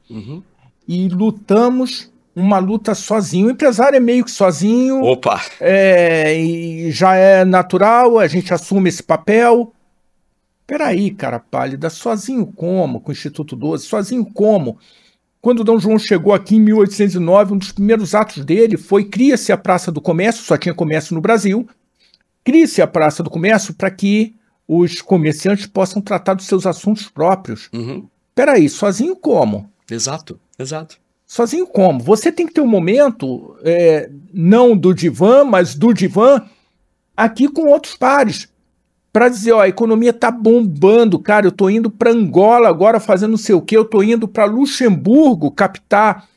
e lutamos uma luta sozinho. O empresário é meio que sozinho. Opa! E já é natural, a gente assume esse papel. Peraí, cara pálida, sozinho como? Com o Instituto 12, sozinho como? Quando Dom João chegou aqui em 1809, um dos primeiros atos dele foi: cria-se a Praça do Comércio, só tinha comércio no Brasil, cria-se a Praça do Comércio para que os comerciantes possam tratar dos seus assuntos próprios. Peraí, sozinho como? Exato. Sozinho como? Você tem que ter um momento, não do divã, mas do divã, aqui com outros pares, para dizer: ó, a economia tá bombando, cara, eu tô indo para Angola agora fazendo não sei o quê, eu tô indo para Luxemburgo captar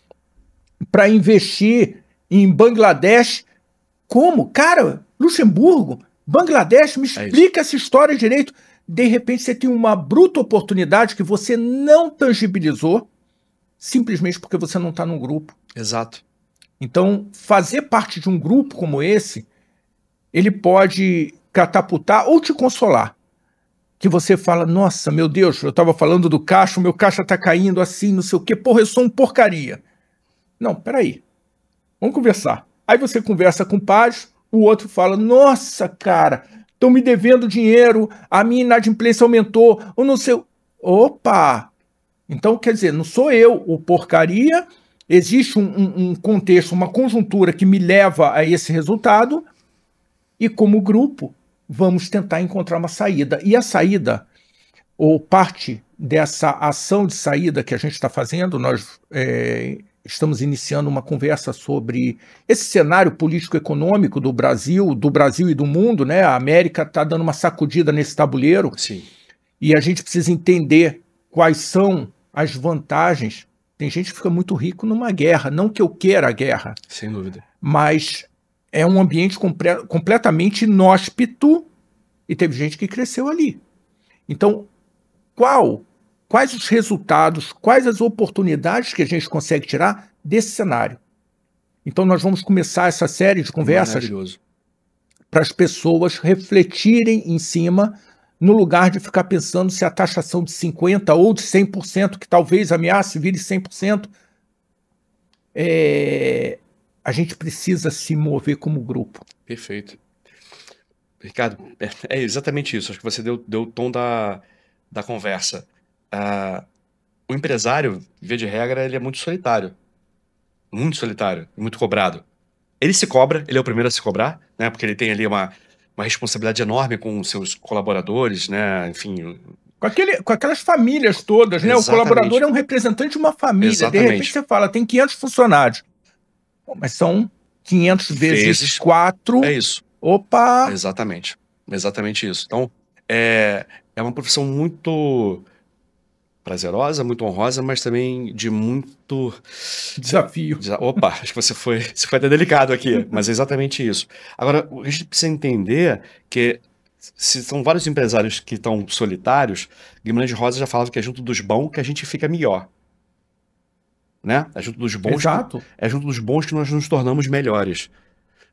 para investir em Bangladesh. Como? Cara, Luxemburgo, Bangladesh, me explica essa história direito. De repente você tem uma bruta oportunidade que você não tangibilizou, simplesmente porque você não está num grupo. Exato. Então, fazer parte de um grupo como esse, ele pode catapultar ou te consolar. Que você fala: nossa, meu Deus, eu estava falando do caixa, o meu caixa está caindo assim, não sei o quê, porra, eu sou um porcaria. Não, peraí, vamos conversar. Aí você conversa com o pares, o outro fala: nossa, cara, estão me devendo dinheiro, a minha inadimplência aumentou, ou não sei... Opa! Então, quer dizer, não sou eu o porcaria, existe um contexto, uma conjuntura que me leva a esse resultado, e como grupo, vamos tentar encontrar uma saída. E a saída, ou parte dessa ação de saída que a gente está fazendo, nós estamos iniciando uma conversa sobre esse cenário político-econômico do Brasil e do mundo, né? A América está dando uma sacudida nesse tabuleiro. Sim. E a gente precisa entender quais são as vantagens. Tem gente que fica muito rico numa guerra, não que eu queira a guerra. Sem dúvida. Mas é um ambiente completamente inóspito e teve gente que cresceu ali. Então, qual quais os resultados, quais as oportunidades que a gente consegue tirar desse cenário. Então nós vamos começar essa série de conversas para as pessoas refletirem em cima, no lugar de ficar pensando se a taxação de 50% ou de 100%, que talvez ameace vire 100%, a gente precisa se mover como grupo. Perfeito. Ricardo, é exatamente isso. Acho que você deu o tom da conversa. O empresário, via de regra, ele é muito solitário, muito cobrado. Ele se cobra, ele é o primeiro a se cobrar, né? Porque ele tem ali uma responsabilidade enorme com seus colaboradores, né? Enfim. Com aquelas famílias todas, né? Exatamente. O colaborador é um representante de uma família. Exatamente. De repente você fala, tem 500 funcionários. Bom, mas são 500 vezes 4. É isso. Opa! Exatamente. Exatamente isso. Então, é uma profissão muito prazerosa, muito honrosa, mas também de muito desafio. Opa, acho que você foi até delicado aqui, mas é exatamente isso. Agora, a gente precisa entender que se são vários empresários que estão solitários, Guimarães de Rosa já falava que é junto dos bons que a gente fica melhor. Né? É junto dos bons. Exato. É junto dos bons que nós nos tornamos melhores.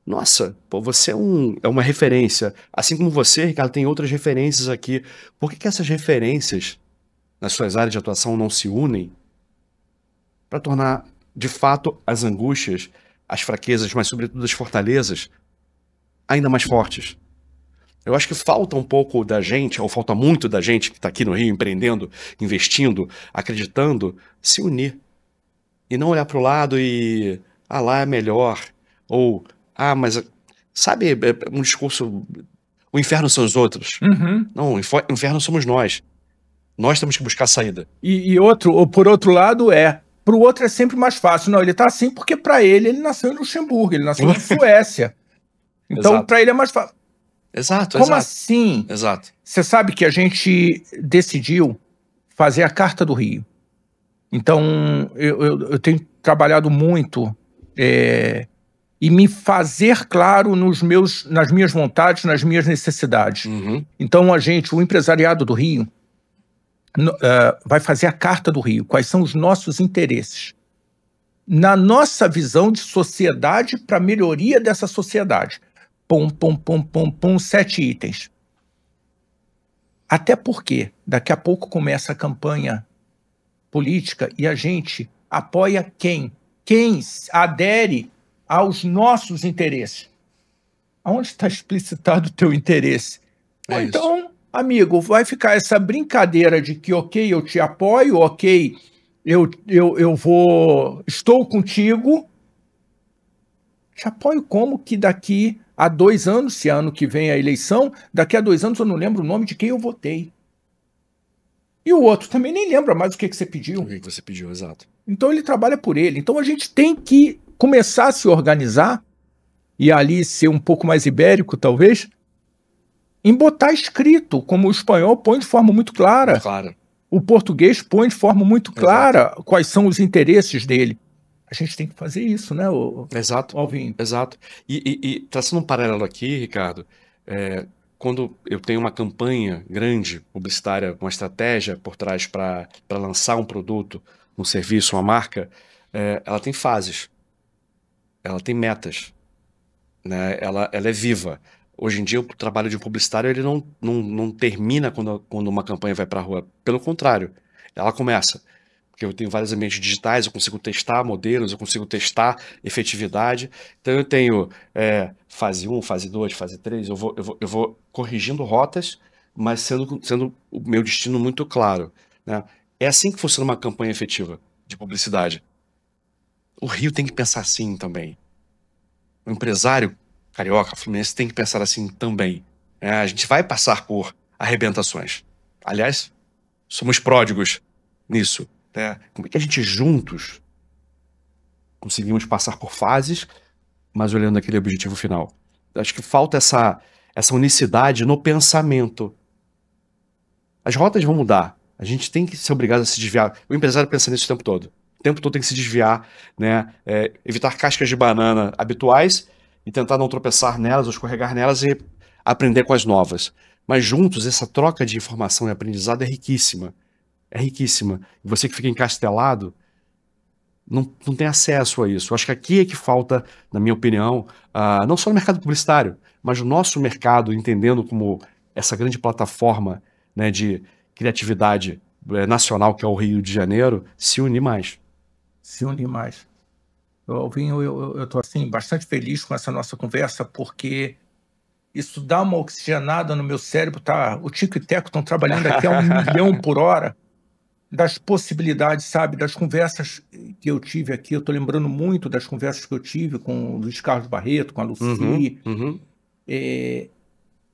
Nossa, pô, você é uma referência. Assim como você, Ricardo, tem outras referências aqui. Por que essas referências nas suas áreas de atuação não se unem para tornar, de fato, as angústias, as fraquezas, mas sobretudo as fortalezas, ainda mais fortes? Eu acho que falta um pouco da gente, ou falta muito da gente que está aqui no Rio empreendendo, investindo, acreditando, se unir. E não olhar para o lado e, lá é melhor, ou, mas, sabe, um discurso, o inferno são os outros. Uhum. Não, o inferno somos nós. Nós temos que buscar saída. Por outro lado, para o outro é sempre mais fácil. Não, ele está assim porque para ele nasceu em Luxemburgo, ele nasceu na Suécia. Então, para ele é mais fácil. Exato, Como assim? Exato. Você sabe que a gente decidiu fazer a Carta do Rio. Então, eu tenho trabalhado muito e me fazer claro nas minhas vontades, nas minhas necessidades. Uhum. Então, o empresariado do Rio, vai fazer a Carta do Rio. Quais são os nossos interesses? Na nossa visão de sociedade para a melhoria dessa sociedade. 7 itens. Até porque daqui a pouco começa a campanha política e a gente apoia quem? Quem adere aos nossos interesses. Aonde está explicitado o teu interesse? Então, amigo, vai ficar essa brincadeira de que, ok, eu te apoio, ok, estou contigo. Te apoio como que daqui a 2 anos, se ano que vem a eleição, daqui a 2 anos eu não lembro o nome de quem eu votei. E o outro também nem lembra mais o que você pediu. O que você pediu, exato. Então ele trabalha por ele. Então a gente tem que começar a se organizar e ali ser um pouco mais ibérico, talvez, em botar escrito, como o espanhol põe de forma muito clara. Claro. O português põe de forma muito clara quais são os interesses dele. A gente tem que fazer isso, né, Exato. Alvin? Exato. E traçando um paralelo aqui, Ricardo, quando eu tenho uma campanha grande, publicitária, uma estratégia por trás para lançar um produto, um serviço, uma marca, ela tem fases, ela tem metas, né? Ela é viva. Hoje em dia, o trabalho de um publicitário ele não termina quando uma campanha vai para a rua. Pelo contrário, ela começa. Porque eu tenho vários ambientes digitais, eu consigo testar modelos, eu consigo testar efetividade. Então eu tenho fase 1, fase 2, fase 3, eu vou corrigindo rotas, mas sendo o meu destino muito claro, né? É assim que funciona uma campanha efetiva de publicidade. O Rio tem que pensar assim também. O empresário carioca, fluminense, tem que pensar assim também. A gente vai passar por arrebentações. Aliás, somos pródigos nisso. Como é que a gente juntos conseguimos passar por fases, mas olhando aquele objetivo final? Acho que falta essa unicidade no pensamento. As rotas vão mudar. A gente tem que ser obrigado a se desviar. O empresário pensa nisso o tempo todo. O tempo todo tem que se desviar, né? Evitar cascas de banana habituais e tentar não tropeçar nelas ou escorregar nelas e aprender com as novas. Mas juntos, essa troca de informação e aprendizado é riquíssima. é riquíssima. E você que fica encastelado, não tem acesso a isso. Eu acho que aqui é que falta, na minha opinião, não só no mercado publicitário, mas no nosso mercado, entendendo como essa grande plataforma, né, de criatividade nacional, que é o Rio de Janeiro, se unir mais. Se unir mais. Alvinho, eu estou assim, bastante feliz com essa nossa conversa, porque isso dá uma oxigenada no meu cérebro. Tá? O Tico e Teco estão trabalhando aqui a 1 milhão por hora, das possibilidades, sabe, das conversas que eu tive aqui. Eu estou lembrando muito das conversas que eu tive com o Luiz Carlos Barreto, com a Lucy.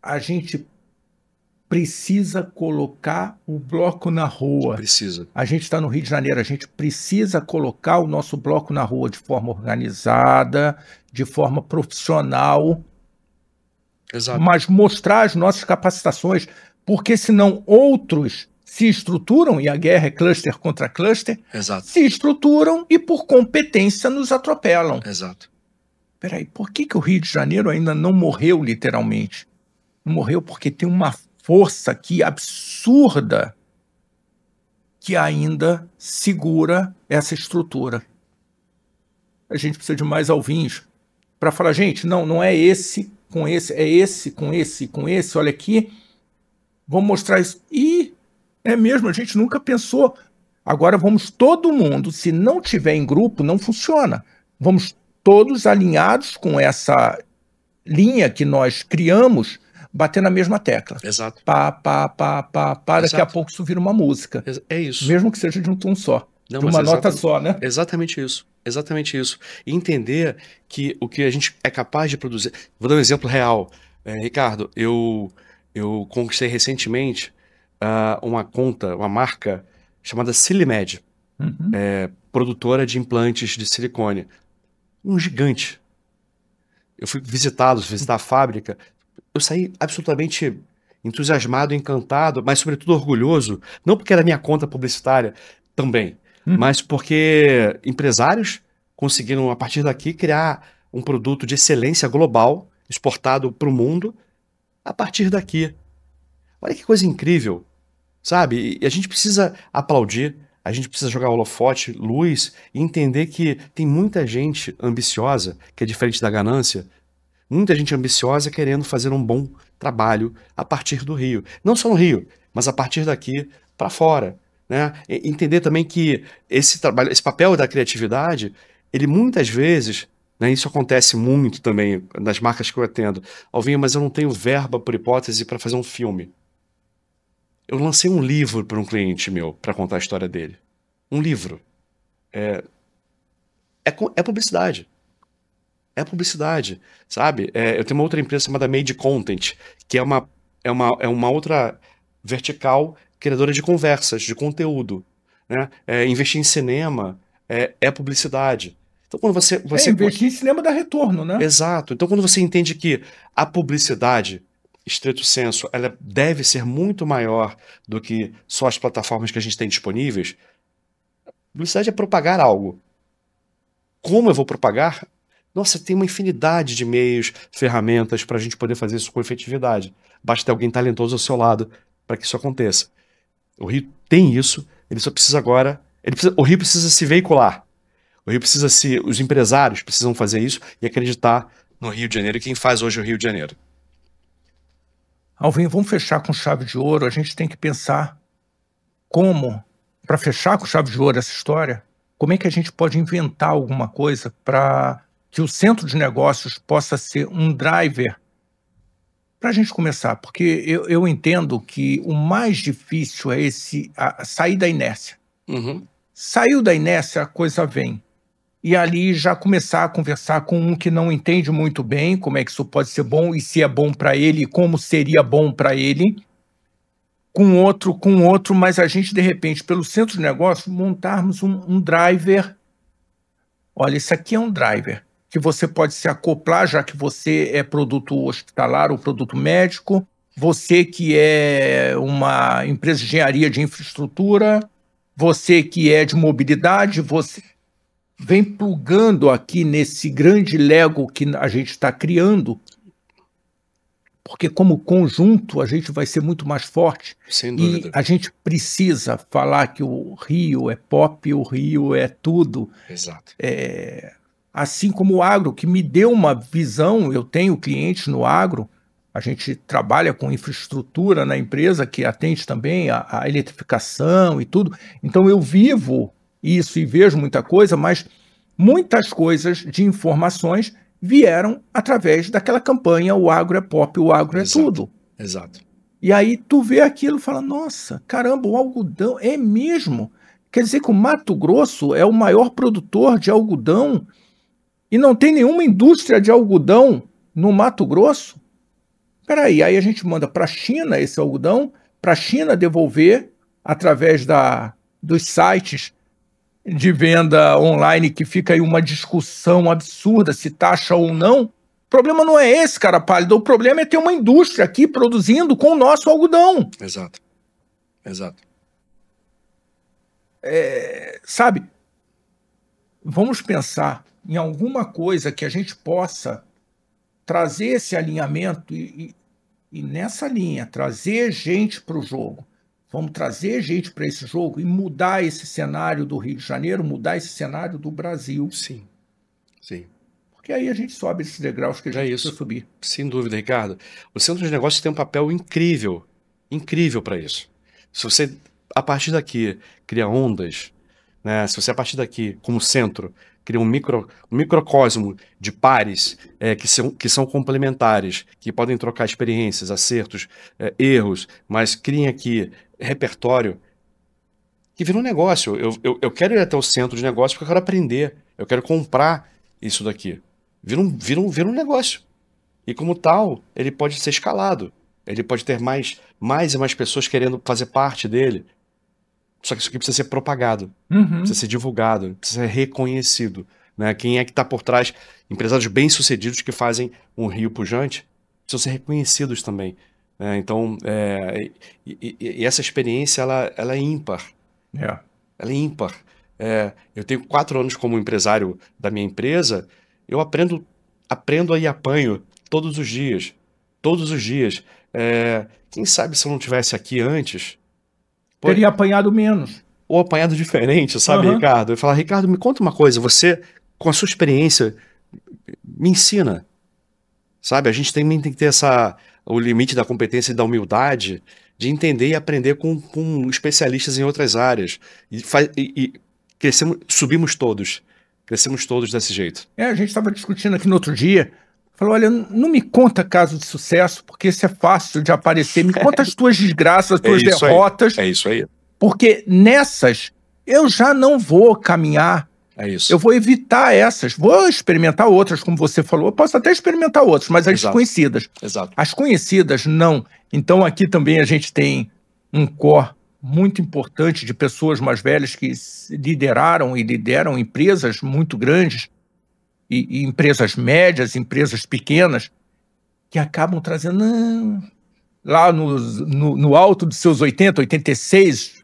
A gente precisa colocar o bloco na rua. Precisa. A gente está no Rio de Janeiro, a gente precisa colocar o nosso bloco na rua de forma organizada, de forma profissional, Exato. mas mostrar as nossas capacitações, porque senão outros se estruturam, e a guerra é cluster contra cluster, Exato. se estruturam e por competência nos atropelam. Exato. Peraí, por que o Rio de Janeiro ainda não morreu literalmente? Não morreu porque tem uma força aqui absurda que ainda segura essa estrutura. A gente precisa de mais alvinhos para falar, gente, não é esse com esse, é esse com esse com esse, olha aqui, vamos mostrar isso. E é mesmo, a gente nunca pensou. Agora vamos todo mundo, se não tiver em grupo, não funciona. Vamos todos alinhados com essa linha que nós criamos, bater na mesma tecla. Exato. Pá, daqui a pouco isso vira uma música. É isso. Mesmo que seja de um tom só. Não, de uma nota só, né? Exatamente isso. Exatamente isso. E entender que o que a gente é capaz de produzir... Vou dar um exemplo real. Ricardo, eu conquistei recentemente uma marca chamada Silimed, produtora de implantes de silicone. Um gigante. Eu fui visitar a fábrica, eu saí absolutamente entusiasmado, encantado, mas sobretudo orgulhoso, não porque era minha conta publicitária também, mas porque empresários conseguiram, a partir daqui, criar um produto de excelência global, exportado para o mundo, a partir daqui. Olha que coisa incrível, sabe? E a gente precisa aplaudir, a gente precisa jogar holofote, luz, e entender que tem muita gente ambiciosa, que é diferente da ganância, muita gente ambiciosa querendo fazer um bom trabalho a partir do Rio. Não só no Rio, mas a partir daqui para fora, né? E entender também que esse trabalho, esse papel da criatividade, ele muitas vezes, né, isso acontece muito também nas marcas que eu atendo. Alvinho, mas eu não tenho verba, por hipótese, para fazer um filme. Eu lancei um livro para um cliente meu, para contar a história dele. Um livro. É publicidade. É publicidade, sabe? Eu tenho uma outra empresa chamada Made Content, que é uma outra vertical criadora de conversas, de conteúdo, né? Investir em cinema é publicidade. Então, quando você investir em cinema dá retorno, né? Exato. Então, quando você entende que a publicidade, estrito senso, ela deve ser muito maior do que só as plataformas que a gente tem disponíveis, publicidade é propagar algo. Como eu vou propagar? Nossa, tem uma infinidade de meios, ferramentas para a gente poder fazer isso com efetividade. Basta ter alguém talentoso ao seu lado para que isso aconteça. O Rio tem isso, ele só precisa agora... o Rio precisa se veicular. O Rio precisa os empresários precisam fazer isso e acreditar no Rio de Janeiro e quem faz hoje o Rio de Janeiro. Alvinho, vamos fechar com chave de ouro. A gente tem que pensar como, para fechar com chave de ouro essa história, como é que a gente pode inventar alguma coisa para que o centro de negócios possa ser um driver para a gente começar, porque eu entendo que o mais difícil é sair da inércia. Saiu da inércia, a coisa vem. E ali já começar a conversar com um que não entende muito bem como é que isso pode ser bom, e se é bom para ele, e como seria bom para ele, com outro, mas a gente, de repente, pelo centro de negócio, montarmos um driver. Olha, isso aqui é um driver que você pode se acoplar, já que você é produto hospitalar ou produto médico, você que é uma empresa de engenharia de infraestrutura, você que é de mobilidade, você vem plugando aqui nesse grande Lego que a gente está criando porque como conjunto a gente vai ser muito mais forte. Sem E dúvida. a gente precisa falar que o Rio é pop, o Rio é tudo. Exato. Assim como o agro, que me deu uma visão, eu tenho clientes no agro, a gente trabalha com infraestrutura na empresa que atende também a eletrificação e tudo. Então eu vivo isso e vejo muita coisa, mas muitas coisas de informações vieram através daquela campanha O Agro é Pop, o Agro é Exato. tudo. Exato. E aí tu vê aquilo e fala, nossa, caramba, o algodão é mesmo. Quer dizer que o Mato Grosso é o maior produtor de algodão e não tem nenhuma indústria de algodão no Mato Grosso? Peraí, aí a gente manda para a China esse algodão, para a China devolver através dos sites de venda online, que fica aí uma discussão absurda se taxa ou não. O problema não é esse, cara pálido, o problema é ter uma indústria aqui produzindo com o nosso algodão. Exato. Exato. Sabe, vamos pensar em alguma coisa que a gente possa trazer esse alinhamento e nessa linha, trazer gente para o jogo. Vamos trazer gente para esse jogo e mudar esse cenário do Rio de Janeiro, mudar esse cenário do Brasil. Sim. Sim. Porque aí a gente sobe esses degraus que a gente precisa isso. subir. Sem dúvida, Ricardo. O centro de negócios tem um papel incrível, incrível para isso. Se você, a partir daqui, cria ondas, né? Se você, a partir daqui, como centro, cria um microcosmo de pares que são complementares, que podem trocar experiências, acertos, erros, mas criem aqui repertório, que vira um negócio. Eu quero ir até o centro de negócio porque eu quero aprender, eu quero comprar isso daqui. Vira um negócio. E como tal, ele pode ser escalado. Ele pode ter mais e mais pessoas querendo fazer parte dele. Só que isso aqui precisa ser propagado, precisa ser divulgado, precisa ser reconhecido. Né? Quem é que está por trás? Empresários bem-sucedidos que fazem um Rio pujante precisam ser reconhecidos também. Né? Então, e essa experiência ela é ímpar. Ela é ímpar. Eu tenho 4 anos como empresário da minha empresa, eu aprendo e apanho todos os dias. Todos os dias. Quem sabe se eu não tivesse aqui antes... Teria apanhado menos. Ou apanhado diferente, sabe, Ricardo? Eu falo, Ricardo, me conta uma coisa, você, com a sua experiência, me ensina. Sabe, a gente também tem que ter o limite da competência e da humildade de entender e aprender com especialistas em outras áreas. E crescemos, subimos todos. Crescemos todos desse jeito. A gente estava discutindo aqui no outro dia. Falou, olha, não me conta caso de sucesso, porque isso é fácil de aparecer. Me conta as tuas desgraças, as tuas derrotas. É isso aí. Porque nessas eu já não vou caminhar. É isso. Eu vou evitar essas. Vou experimentar outras, como você falou. Eu posso até experimentar outras, mas as desconhecidas. Exato. As conhecidas, não. Então aqui também a gente tem um core muito importante de pessoas mais velhas que lideraram e lideram empresas muito grandes, e empresas médias, empresas pequenas, que acabam trazendo, não, lá no alto dos seus 80, 86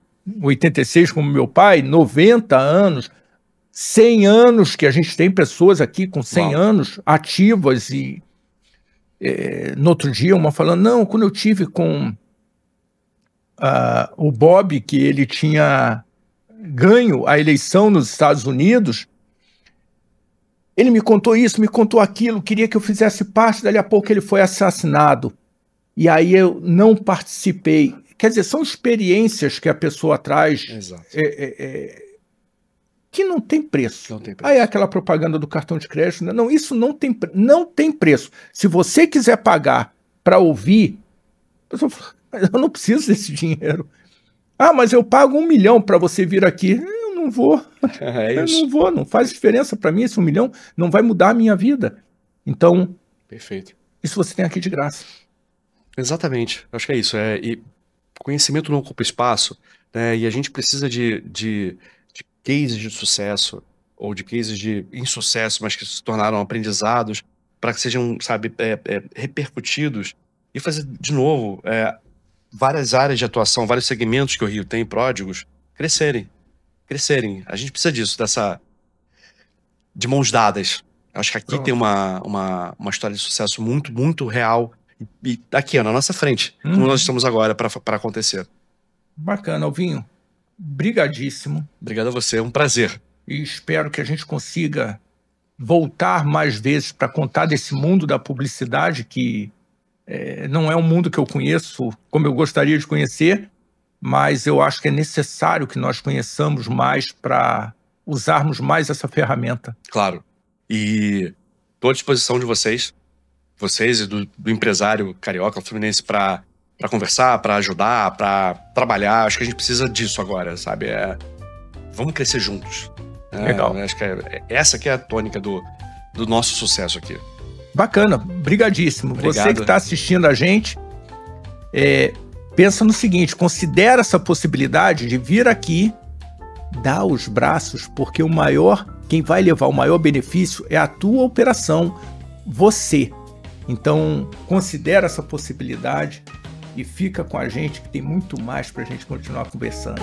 como meu pai, 90 anos, 100 anos, que a gente tem pessoas aqui com 100 anos ativas, e no outro dia uma falando, não, quando eu tive com o Bob, que ele tinha ganho a eleição nos Estados Unidos, ele me contou isso, me contou aquilo, queria que eu fizesse parte, dali a pouco ele foi assassinado. E aí eu não participei. Quer dizer, são experiências que a pessoa traz que não tem preço. Aí é aquela propaganda do cartão de crédito. Não, isso não tem preço. Se você quiser pagar para ouvir, a pessoa fala, eu não preciso desse dinheiro. Ah, mas eu pago 1 milhão para você vir aqui. Eu não vou. Eu não vou, não faz diferença para mim esse 1 milhão, não vai mudar a minha vida. Então, perfeito. Isso você tem aqui de graça. Exatamente, acho que é isso. E conhecimento não ocupa espaço, né? E a gente precisa de cases de sucesso, ou de cases de insucesso, mas que se tornaram aprendizados, para que sejam, sabe, repercutidos, e fazer, de novo, várias áreas de atuação, vários segmentos que o Rio tem, pródigos, crescerem. A gente precisa disso, de mãos dadas. Acho que aqui tem uma história de sucesso muito, muito real e aqui, ó, na nossa frente, como nós estamos agora para acontecer. Bacana, Alvinho. Brigadíssimo. Obrigado a você, é um prazer. E espero que a gente consiga voltar mais vezes para contar desse mundo da publicidade, que não é um mundo que eu conheço como eu gostaria de conhecer, mas eu acho que é necessário que nós conheçamos mais para usarmos mais essa ferramenta. Claro. E estou à disposição de vocês e do empresário carioca, fluminense, para conversar, para ajudar, para trabalhar. Acho que a gente precisa disso agora, sabe? Vamos crescer juntos. Legal. Acho que essa que é a tônica do nosso sucesso aqui. Bacana, brigadíssimo. Obrigado. Você que está assistindo a gente, pensa no seguinte, considera essa possibilidade de vir aqui, dar os braços, porque quem vai levar o maior benefício é a tua operação, você. Então, considera essa possibilidade e fica com a gente, que tem muito mais para a gente continuar conversando.